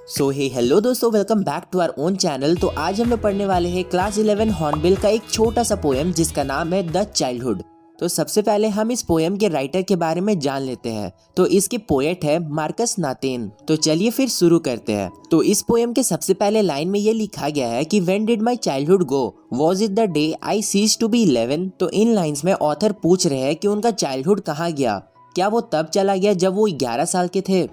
सो hey hello दोस्तों, welcome back to our own channel. तो आज हम लोग पढ़ने वाले हैं क्लास 11 हॉर्नबिल का एक छोटा सा पोएम जिसका नाम है द चाइल्डहुड। तो सबसे पहले हम इस पोएम के राइटर के बारे में जान लेते हैं। तो इसके पोएट है मार्कस नातेन। तो चलिए फिर शुरू करते हैं। तो इस पोएम के सबसे पहले लाइन में ये लिखा गया है कि when did my childhood go, was it the day I ceased to be 11। तो इन लाइन्स में ऑथर पूछ रहे हैं कि उनका चाइल्डहुड कहाँ गया। क्या वो तब चला गया जब वो 11 साल के थे?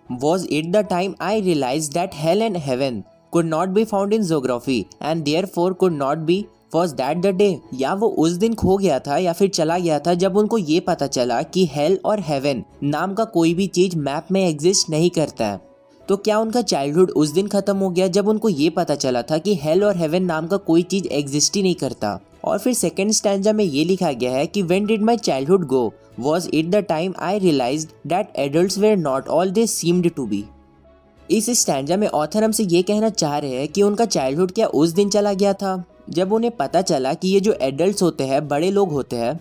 Was it the time I realized that hell and heaven could not be found in geography and therefore could not be? Was that the day? या वो उस दिन खो गया था या फिर चला गया था जब उनको ये पता चला कि हेल और हेवन नाम का कोई भी चीज मैप में एग्जिस्ट नहीं करता है। तो क्या उनका चाइल्डहुड उस दिन खत्म हो गया जब उनको ये पता चला था कि हेल और हेवन नाम का कोई चीज एग्जिस्ट ही नहीं करता? और फिर सेकेंड स्टैंजा में ये लिखा गया है कि when did my childhood go, was it the time I realized that adults were not all they seemed to be। इस स्टैंजा में ऑथर हमसे ये कहना चाह रहे हैं कि उनका चाइल्डहुड क्या उस दिन चला गया था जब उन्हें पता चला कि ये जो एडल्ट्स होते हैं, बड़े लोग होते हैं,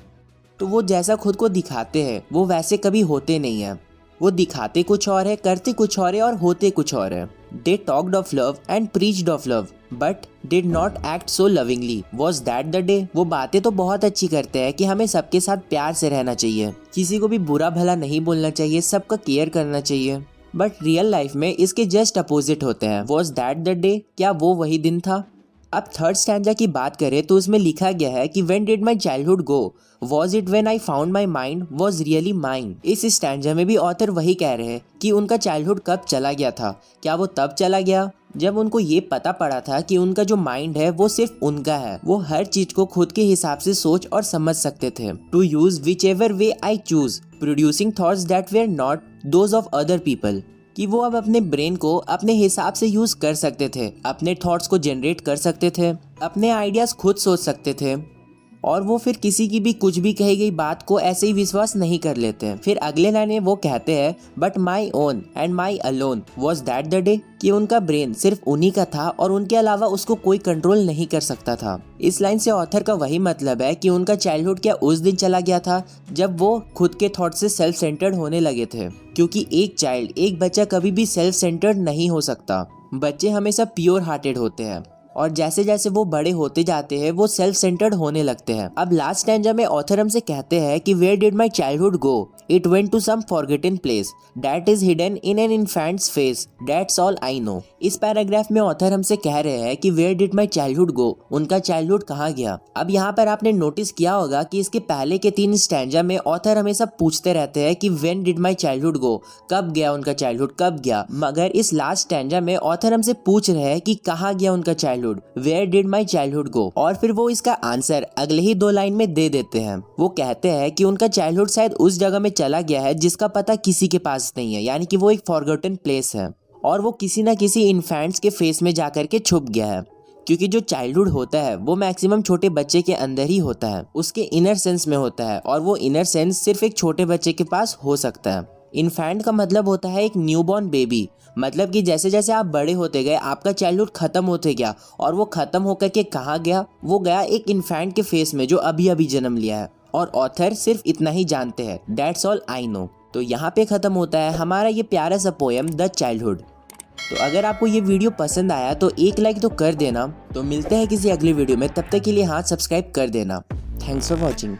तो वो जैसा खुद को दिखाते हैं वो वैसे कभी होते नहीं है। वो दिखाते कुछ और है, करते कुछ और है और होते कुछ और है। They talked of love and preached of love, but did not act so lovingly. Was that the day? वो बातें तो बहुत अच्छी करते हैं कि हमें सबके साथ प्यार से रहना चाहिए, किसी को भी बुरा भला नहीं बोलना चाहिए, सबका केयर करना चाहिए, बट रियल लाइफ में इसके जस्ट अपोजिट होते हैं। Was that the day? क्या वो वही दिन था? अब थर्ड स्टैंजा की बात करें तो उसमें लिखा गया है कि When did my childhood go? Was it when I found my mind was really mine? इस स्टैंजा में भी ऑथर वही कह रहे हैं कि उनका चाइल्डहुड कब चला गया था। क्या वो तब चला गया जब उनको ये पता पड़ा था कि उनका जो माइंड है वो सिर्फ उनका है, वो हर चीज को खुद के हिसाब से सोच और समझ सकते थे। To use whichever way I chose, producing thoughts that were not those of other people. कि वो अब अपने ब्रेन को अपने हिसाब से यूज कर सकते थे, अपने थॉट्स को जनरेट कर सकते थे, अपने आइडियाज खुद सोच सकते थे, और वो फिर किसी की भी कुछ भी कही गई बात को ऐसे ही विश्वास नहीं कर लेते। फिर अगले लाइन में वो कहते हैं but my own and my alone was that the day. कि उनका ब्रेन सिर्फ उन्हीं का था और उनके अलावा उसको कोई कंट्रोल नहीं कर सकता था। इस लाइन से ऑथर का वही मतलब है कि उनका चाइल्डहुड क्या उस दिन चला गया था जब वो खुद के थॉट से सेल्फ सेंटर्ड होने लगे थे। क्योंकि एक बच्चा कभी भी सेल्फ सेंटर्ड नहीं हो सकता। बच्चे हमेशा प्योर हार्टेड होते हैं और जैसे जैसे वो बड़े होते जाते हैं वो सेल्फ सेंटर्ड होने लगते हैं। अब लास्ट स्टैंजा में ऑथर हमसे कहते हैं कि where did my childhood go, it went to some forgotten place that is hidden in an infant's face, that's all I know. इस पैराग्राफ में ऑथर हमसे कह रहे हैं कि where did my childhood go, उनका चाइल्डहुड कहाँ गया। अब यहाँ पर आपने नोटिस किया होगा कि इसके पहले के 3 स्टैंजा में ऑथर हमेशा पूछते रहते हैं कि व्हेन डिड माई चाइल्डहुड गो, कब गया उनका चाइल्डहुड, कब गया। मगर इस लास्ट स्टैंजा में ऑथर हमसे पूछ रहे हैं कि कहाँ गया उनका childhood, where did my childhood go. और फिर वो इसका आंसर अगले ही 2 लाइन में दे देते हैं। वो कहते हैं कि उनका चाइल्डहुड शायद उस जगह में चला गया है जिसका पता किसी के पास नहीं है, यानी कि वो एक फॉरगॉटन प्लेस है और वो किसी ना किसी इन्फेंट्स के फेस में जाकर के छुप गया है। क्योंकि जो चाइल्डहुड होता है वो मैक्सिमम छोटे बच्चे के अंदर ही होता है, उसके इनर सेंस में होता है, और वो इनर सेंस सिर्फ एक छोटे बच्चे के पास हो सकता है। इन्फेंट का मतलब होता है एक न्यूबॉर्न बेबी। मतलब कि जैसे जैसे आप बड़े होते गए आपका चाइल्डहुड खत्म होते गया, और वो खत्म होकर के कहाँ गया, वो गया एक इन्फेंट के फेस में जो अभी अभी जन्म लिया है। और ऑथर सिर्फ इतना ही जानते हैं, दैट्स ऑल आई नो। तो यहाँ पे खत्म होता है हमारा ये प्यारा सा पोएम द चाइल्डहुड। तो अगर आपको ये वीडियो पसंद आया तो एक लाइक तो कर देना। तो मिलते हैं किसी अगली वीडियो में, तब तक के लिए हाथ सब्सक्राइब कर देना। Thanks for watching.